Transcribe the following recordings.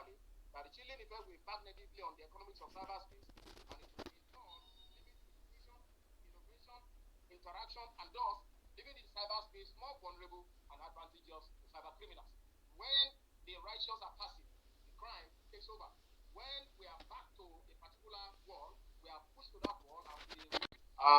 clearly that the chilling effect will impact negatively on the economics of cyberspace, and it will in turn limit innovation, interaction, and thus leaving the cyberspace more vulnerable and advantageous to cyber criminals. When the righteous are passive, the crime takes over. When we are back to a particular wall, we are pushed to that wall, and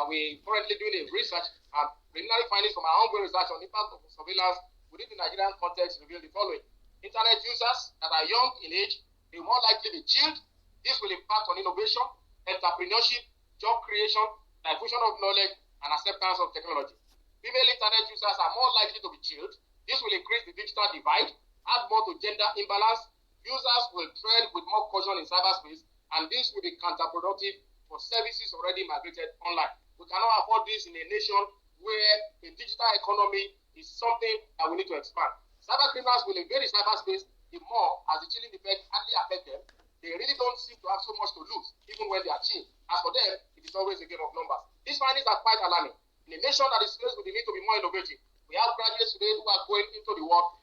we currently doing a research and preliminary findings from our ongoing research on impact of surveillance within the Nigerian context reveal the following. Internet users that are young in age, they more likely be chilled. This will impact on innovation, entrepreneurship, job creation, diffusion of knowledge, and acceptance of technology. Female internet users are more likely to be chilled. This will increase the digital divide, add more to gender imbalance. Users will tread with more caution in cyberspace, and this will be counterproductive for services already migrated online. We cannot afford this in a nation where a digital economy is something that we need to expand. Cyber criminals will invade the cyberspace the more as the chilling effect hardly affects them. They really don't seem to have so much to lose, even when they are chilled. As for them, it is always a game of numbers. These findings are quite alarming. In a nation that is faced with the need to be more innovative, we have graduates today who are going into the world.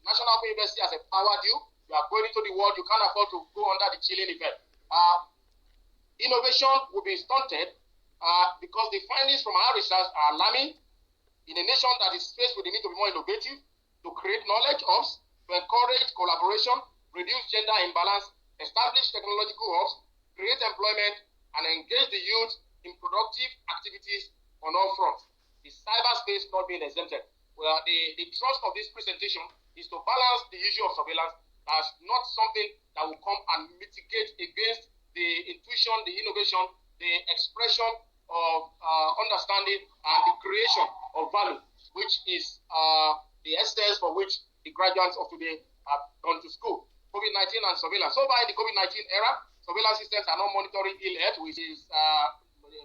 National Open University has a power deal. You are going into the world, you can't afford to go under the chilling effect. Innovation will be stunted because the findings from our research are alarming. In a nation that is faced with the need to be more innovative, to create knowledge hubs, to encourage collaboration, reduce gender imbalance, establish technological hubs, create employment, and engage the youth in productive activities on all fronts. The cyberspace not being exempted. Well, the thrust of this presentation is to balance the issue of surveillance as not something that will come and mitigate against the intuition, the innovation, the expression of understanding, and the creation of value, which is the essence for which the graduates of today have gone to school. COVID-19 and surveillance. So by the COVID-19 era, surveillance systems are not monitoring ill health, which is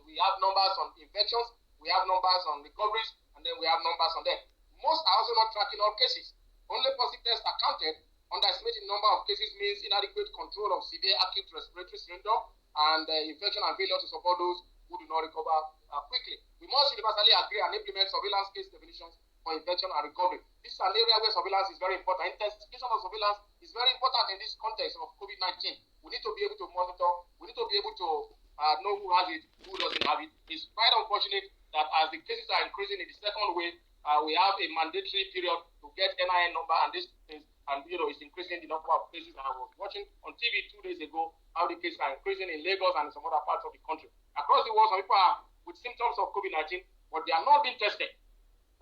we have numbers on infections, we have numbers on recoveries, and then we have numbers on death. Most are also not tracking all cases. Only positive tests are counted. Underestimating number of cases means inadequate control of severe acute respiratory syndrome and infection and failure to support those who do not recover quickly. We must universally agree and implement surveillance case definitions for infection and recovery. This is an area where surveillance is very important. Intensification of surveillance is very important in this context of COVID-19. We need to be able to monitor. We need to be able to know who has it, who doesn't have it. It's quite unfortunate that as the cases are increasing in the second wave, we have a mandatory period to get NIN number, and this is, and it's increasing the number of cases. I was watching on TV 2 days ago how the cases are increasing in Lagos and some other parts of the country. Across the world, some people are with symptoms of COVID-19, but they are not being tested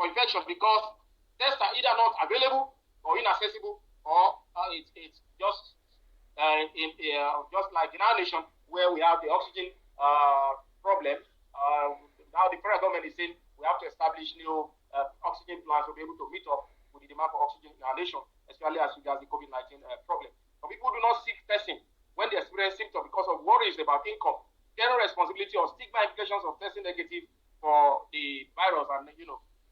for infection because tests are either not available or inaccessible, or it's just just like in our nation where we have the oxygen problem. Now the federal government is saying we have to establish new oxygen plants to be able to meet up with the demand for oxygen in our nation, especially as regards the COVID-19 problem. Some people do not seek testing when they experience symptoms because of worries about income, general responsibility, or stigma implications of testing negative for the virus and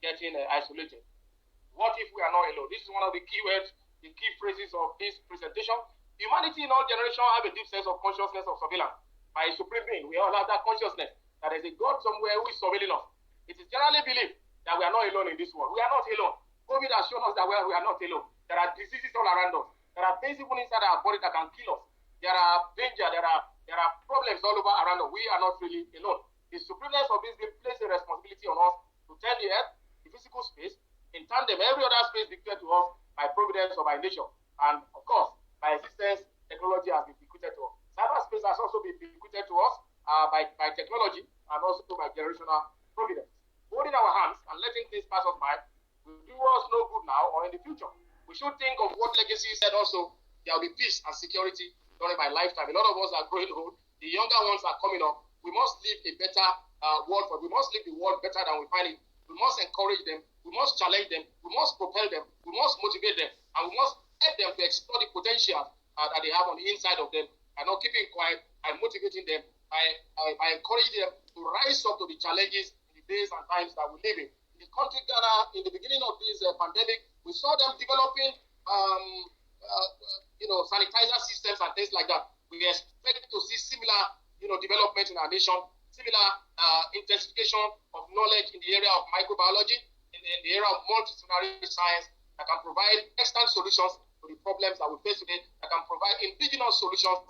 getting isolated. What if we are not alone? This is one of the key words, the key phrases of this presentation. Humanity in all generations have a deep sense of consciousness of surveillance by a supreme being. We all have that consciousness that there is a God somewhere who is surveilling us. It is generally believed that we are not alone in this world. We are not alone. COVID has shown us that we are not alone. There are diseases all around us. There are things even inside our body that can kill us. There are danger. There are problems all over around us. We are not really alone. The supremeness of this game places a responsibility on us to tend the earth, the physical space, in tandem every other space dictated to us by providence or by nature. And of course, by existence, technology has been bequeathed to us. Cyberspace has also been bequeathed to us by technology and also by generational providence. Holding our hands and letting things pass us by will do us no good now or in the future. We should think of what legacy said also. There will be peace and security during my lifetime. A lot of us are growing old. The younger ones are coming up. We must live a better world. We must live the world better than we find it. We must encourage them. We must challenge them. We must propel them. We must motivate them. And we must help them to explore the potential that they have on the inside of them. And not keeping quiet and motivating them by encouraging them to rise up to the challenges in the days and times that we live in. In the country Ghana, in the beginning of this pandemic, we saw them developing sanitizer systems and things like that. We expect to see similar development in our nation, similar intensification of knowledge in the area of microbiology, in the area of multidisciplinary science that can provide extant solutions to to the problems that we face today, that can provide indigenous solutions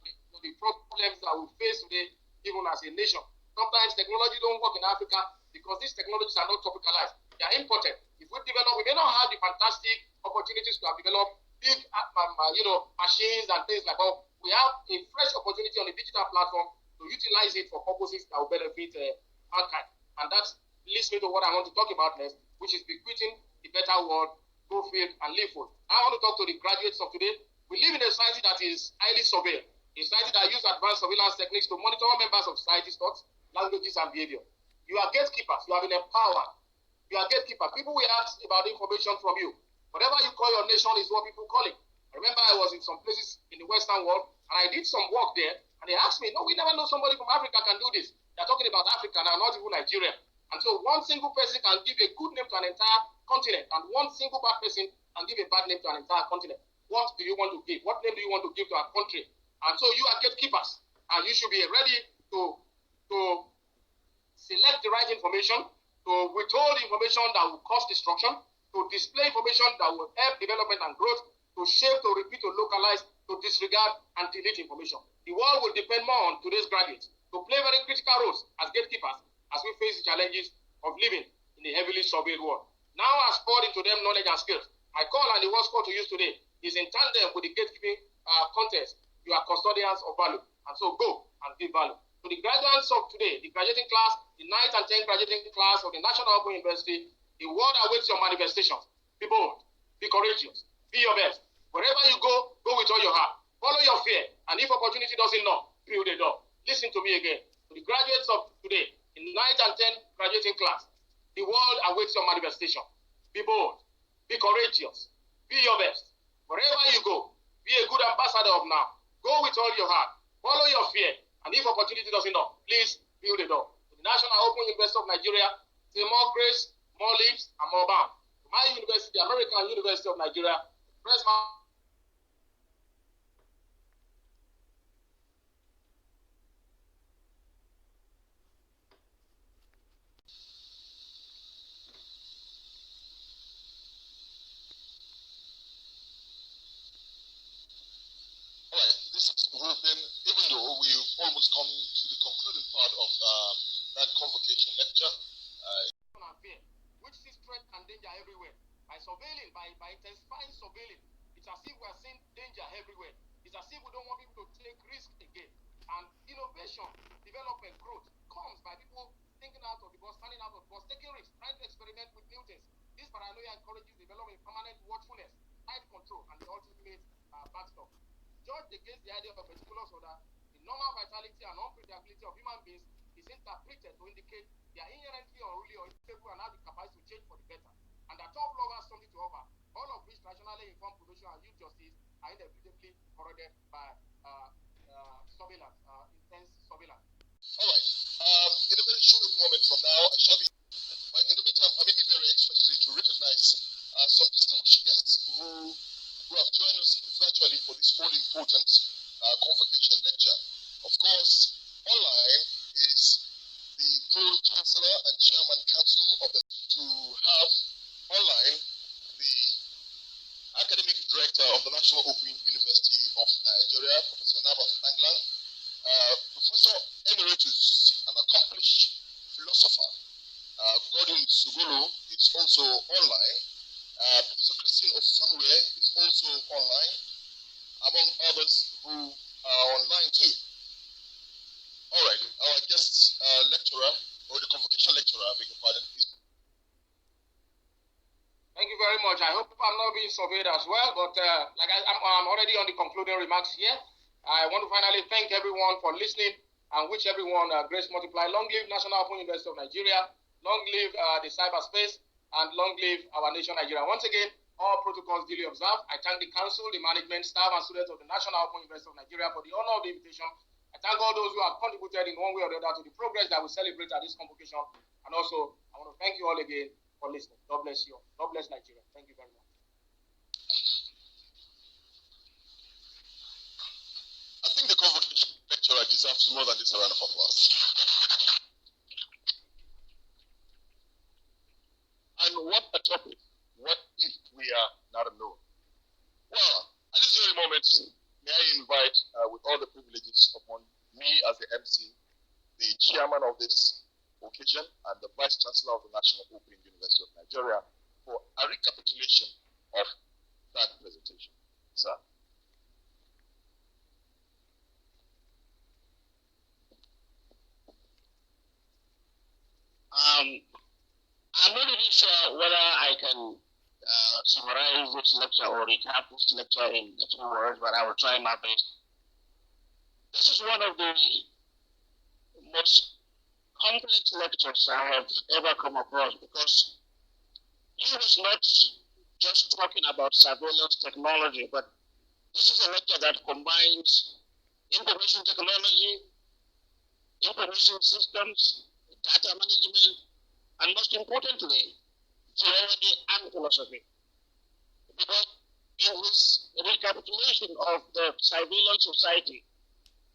to the problems that we face today, even as a nation. Sometimes technology don't work in Africa because these technologies are not tropicalized. They are imported. If we develop, we may not have the fantastic opportunities to have developed big, machines and things like that. We have a fresh opportunity on a digital platform to utilize it for purposes that will benefit mankind. And that leads me to what I want to talk about next, which is bequeathing the better world, go field and live food. I want to talk to the graduates of today. We live in a society that is highly surveilled, a society that uses advanced surveillance techniques to monitor members of society's thoughts, languages, and behavior. You are gatekeepers. You have been empowered. You are gatekeepers. People will ask about information from you. Whatever you call your nation is what people call it. I remember I was in some places in the Western world, and I did some work there, and they asked me, no, we never know somebody from Africa can do this. They're talking about Africa now, not even Nigeria. And so one single person can give a good name to an entire continent, and one single bad person can give a bad name to an entire continent. What do you want to give? What name do you want to give to our country? And so you are gatekeepers, and you should be ready to select the right information, to withhold information that will cause destruction, to display information that will help development and growth, to shape, to repeat, to localize, to disregard, and delete information. The world will depend more on today's graduates to play very critical roles as gatekeepers as we face the challenges of living in a heavily surveilled world. Now I've poured into them knowledge and skills. My call and the word's call to use today is in tandem with the gatekeeping contest. You are custodians of value, and so go and give value. To the graduates of today, the graduating class, the 9th and 10th graduating class of the National Open University, the world awaits your manifestations. Be bold, be courageous, be your best. Wherever you go, go with all your heart. Follow your fear, and if opportunity doesn't knock, build a door. Listen to me again. To the graduates of today, in 9th and 10th graduating class, the world awaits your manifestation. Be bold, be courageous, be your best. Wherever you go, be a good ambassador of now. Go with all your heart. Follow your fear, and if opportunity doesn't knock, please build a door. To the National Open University of Nigeria, say more grace, more lips, and more bound. To my university, the American University of Nigeria, press my even though we've almost come to the concluding part of that convocation lecture, which sees threat and danger everywhere. By surveilling, by intensifying surveilling, it's as if we are seeing danger everywhere. It's as if we don't want people to take risk again. And innovation, development, growth comes by people thinking out of the box, standing out of the box, taking risks, trying to experiment with new things. This paranoia encourages development, permanent watchfulness, tight control, and the ultimate backstop. Judged against the idea of meticulous order, the normal vitality and unpredictability of human beings is interpreted to indicate they are inherently unruly or unstable and have the capacity to change for the better. And that tough love has something to offer, all of which rationally informed production and youth justice are inevitably corroded by surveillance, intense surveillance. All right. In a very short moment from now, I shall be. But in the meantime, permit me very especially to recognize some distinguished guests who have joined us virtually for this all important convocation lecture. Of course, online is the Pro-Chancellor and Chairman Council of the to have online the Academic Director of the National Open University of Nigeria, Professor Nabat Anglan, Professor Emeritus, an accomplished philosopher, Gordon Sugulu is also online. Professor Christine Ofurwe is also online, among others who are online too. All right, our guest lecturer, or the convocation lecturer, I beg your pardon. Thank you very much. I hope I'm not being surveyed as well, but I'm already on the concluding remarks here. I want to finally thank everyone for listening and wish everyone grace multiply. Long live National Open University of Nigeria. Long live the cyberspace, and long live our nation, Nigeria. Once again, all protocols duly observed. I thank the council, the management, staff, and students of the National Open University of Nigeria for the honor of the invitation. I thank all those who have contributed in one way or the other to the progress that we celebrate at this convocation. And also, I want to thank you all again for listening. God bless you. God bless Nigeria. Thank you very much. I think the convocation lecturer deserves more than this round of applause. And what a topic. What if we are not alone? Well, all the privileges upon me as the MC, the chairman of this occasion, and the Vice Chancellor of the National Open University of Nigeria for a recapitulation of that presentation. Sir. I'm not really sure whether I can summarize this lecture or recap this lecture in a few words, but I will try my best. This is one of the most complex lectures I have ever come across, because he was not just talking about surveillance technology, but this is a lecture that combines information technology, information systems, data management, and most importantly, theology and philosophy. Because in his recapitulation of the surveillance society,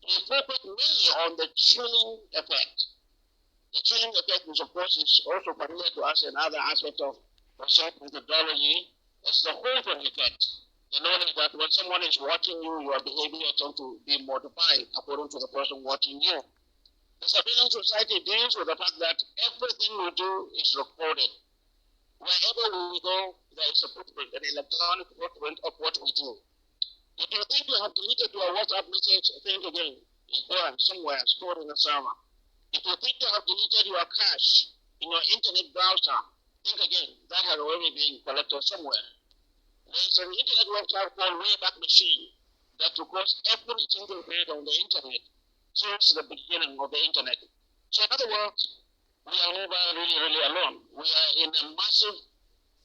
he focused mainly on the chilling effect. The chilling effect, which of course is also familiar to us in other aspects of research methodology, is the Hawthorne effect. The knowledge that when someone is watching you, your behavior tends to be modified according to the person watching you. The surveillance society deals with the fact that everything we do is recorded. Wherever we go, there is a footprint, an electronic footprint of what we do. If you think you have deleted your WhatsApp message, think again. It's there somewhere, stored in a server. If you think you have deleted your cache in your internet browser, think again. That has already been collected somewhere. There is an internet website called Wayback Machine that records every single page on the internet since the beginning of the internet. So in other words, we are never really alone. We are in a massive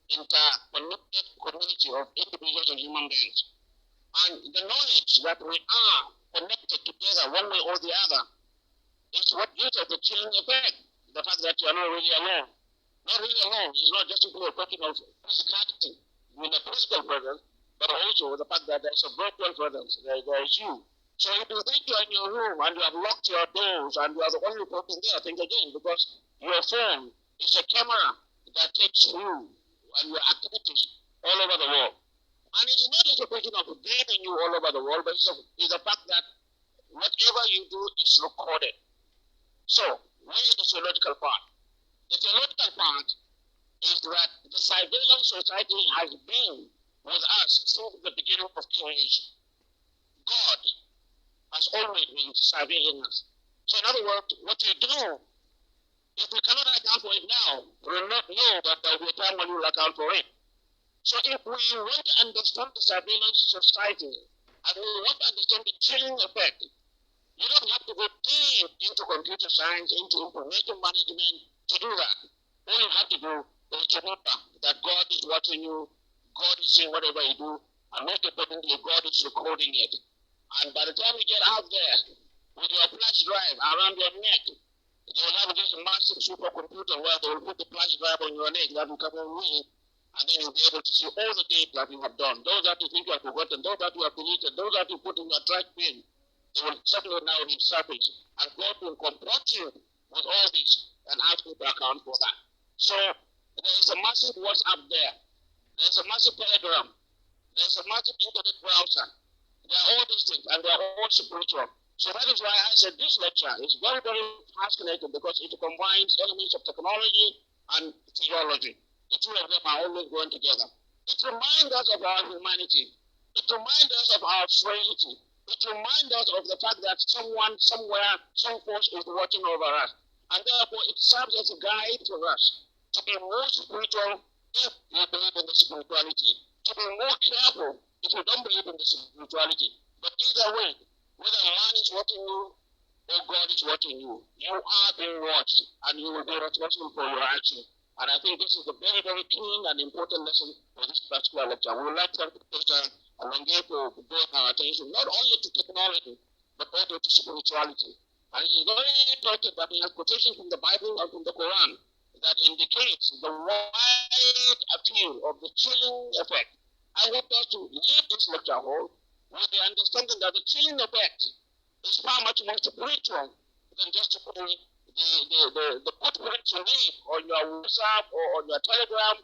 interconnected community of individuals and human beings. And the knowledge that we are connected together one way or the other is what gives us the chilling effect. The fact that you are not really alone. Not really alone is not just simply a question of physicality, in a physical presence, but also the fact that there is a virtual presence. There is you. So if you think you're in your room and you have locked your doors and you are the only person there, think again, because your phone is a camera that takes you and your activities all over the world. And it's not just a question of viewing you all over the world, but it's the fact that whatever you do is recorded. So, where is the theological part? The theological part is that the surveillance society has been with us since the beginning of creation. God has always been surveilling us. So in other words, what we do, if we cannot account for it now, we will not know that there will be a time when we will account for it. So if we want to understand the surveillance society, and we want to understand the chilling effect, you don't have to go deep into computer science, into information management to do that. All you have to do is to remember that God is watching you, God is seeing whatever you do, and most importantly, God is recording it. And by the time you get out there with your flash drive around your neck, you will have this massive supercomputer where they will put the flash drive on your neck that will come on read, and then you'll be able to see all the data that you have done. Those that you think you have forgotten, those that you have deleted, those that you put in your trash bin, they will certainly now resurface. And God will confront you with all this and ask you to account for that. So there is a massive WhatsApp there. There's a massive Telegram. There's a massive internet browser. They are all these things, and they are all spiritual. So that is why I said this lecture is very fascinating, because it combines elements of technology and theology. The two of them are always going together. It reminds us of our humanity. It reminds us of our frailty. It reminds us of the fact that someone, somewhere, some force is watching over us. And therefore, it serves as a guide for us to be more spiritual if you believe in the spirituality. To be more careful if you don't believe in the spirituality. But either way, whether man is watching you or God is watching you, you are being watched, and you will be responsible for your action. And I think this is a very keen and important lesson for this particular lecture. We would like to thank Professor Alonge for drawing our attention not only to technology, but also to spirituality. And it is very important that we have quotations from the Bible and from the Quran that indicates the wide appeal of the chilling effect. I want us to leave this lecture hall with the understanding that the chilling effect is far much more spiritual than just to put the footprint you leave on your WhatsApp or on your Telegram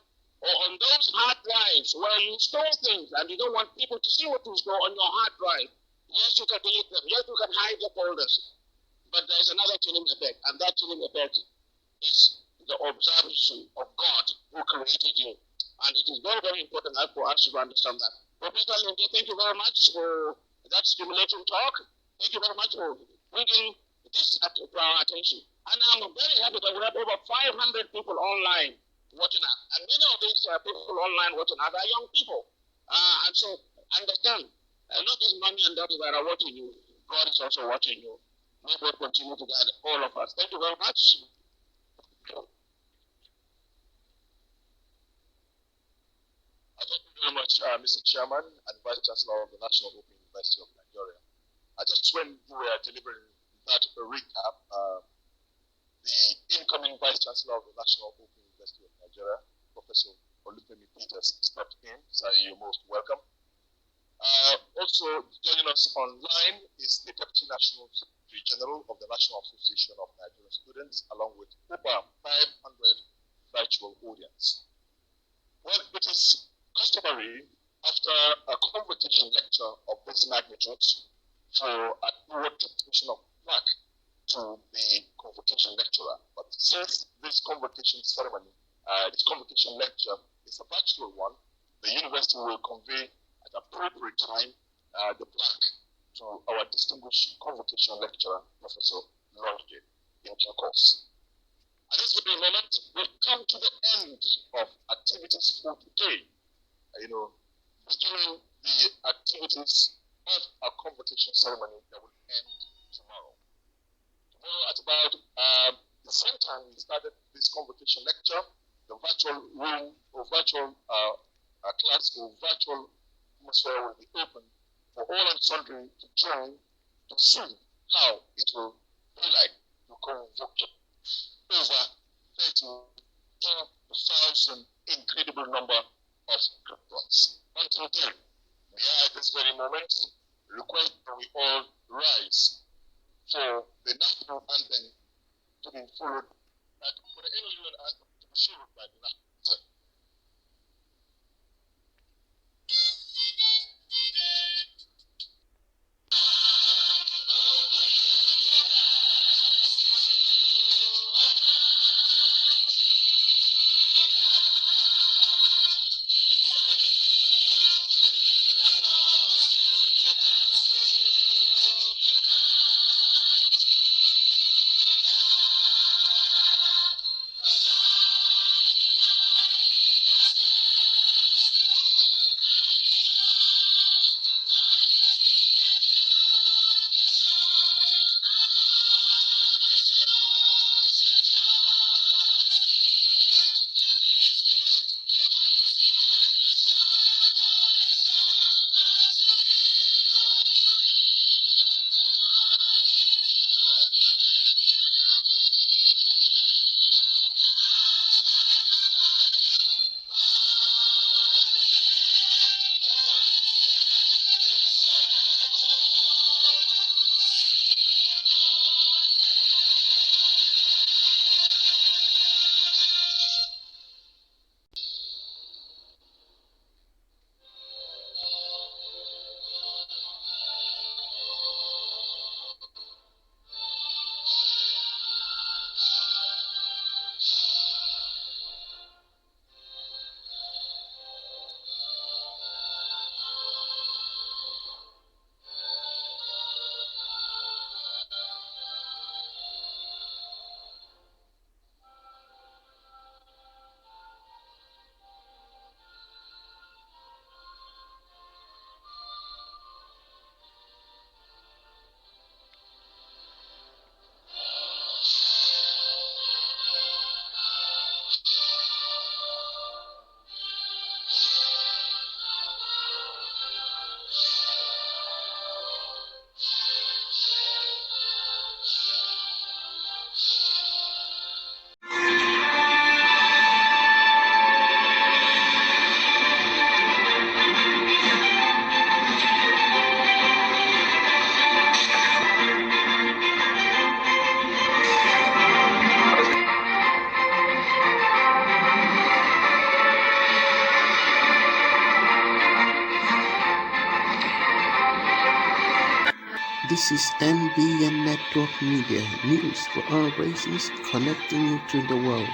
or on those hard drives where you store things and you don't want people to see what you store on your hard drive. Yes, you can delete them. Yes, you can hide the folders. But there's another chilling effect, and that chilling effect is the observation of God who created you. And it is very, very important for us to understand that. Professor Lindy, thank you very much for that stimulating talk. Thank you very much for bringing this to our attention. And I'm very happy that we have over 500 people online watching us. And many of these people online watching us are young people. And so understand, not just mommy and daddy that are watching you, God is also watching you. May God continue to guide all of us. Thank you very much. Thank you very much, Mr. Chairman and Vice Chancellor of the National Open University of Nigeria. Just when we were delivering that recap, the incoming Vice Chancellor of the National Open University of Nigeria, Professor Olufemi Peters, stepped in, so you're most welcome. Also joining us online is the Deputy National Secretary General of the National Association of Nigerian Students, along with over 500 virtual audience. Well, it is customary after a convocation lecture of this magnitude for a broad transmission of plaque to the convocation lecturer. But since this convocation ceremony, this convocation lecture is a virtual one, the university will convey at appropriate time the plaque to our distinguished convocation lecturer, Professor Longe, in due course. At this very moment, we've come to the end of activities for today. Beginning the activities of our convocation ceremony that will end tomorrow. Tomorrow at about the same time we started this convocation lecture, the virtual room or virtual class or virtual atmosphere will be open for all and sundry to join to see how it will be like to convoke over 32,000 incredible number of graduates. Until then, may I at this very moment request that we all rise for the national anthem to be followed, for the annual anthem to be followed by the national anthem. This is NBN Network Media, news for all races, connecting you to the world.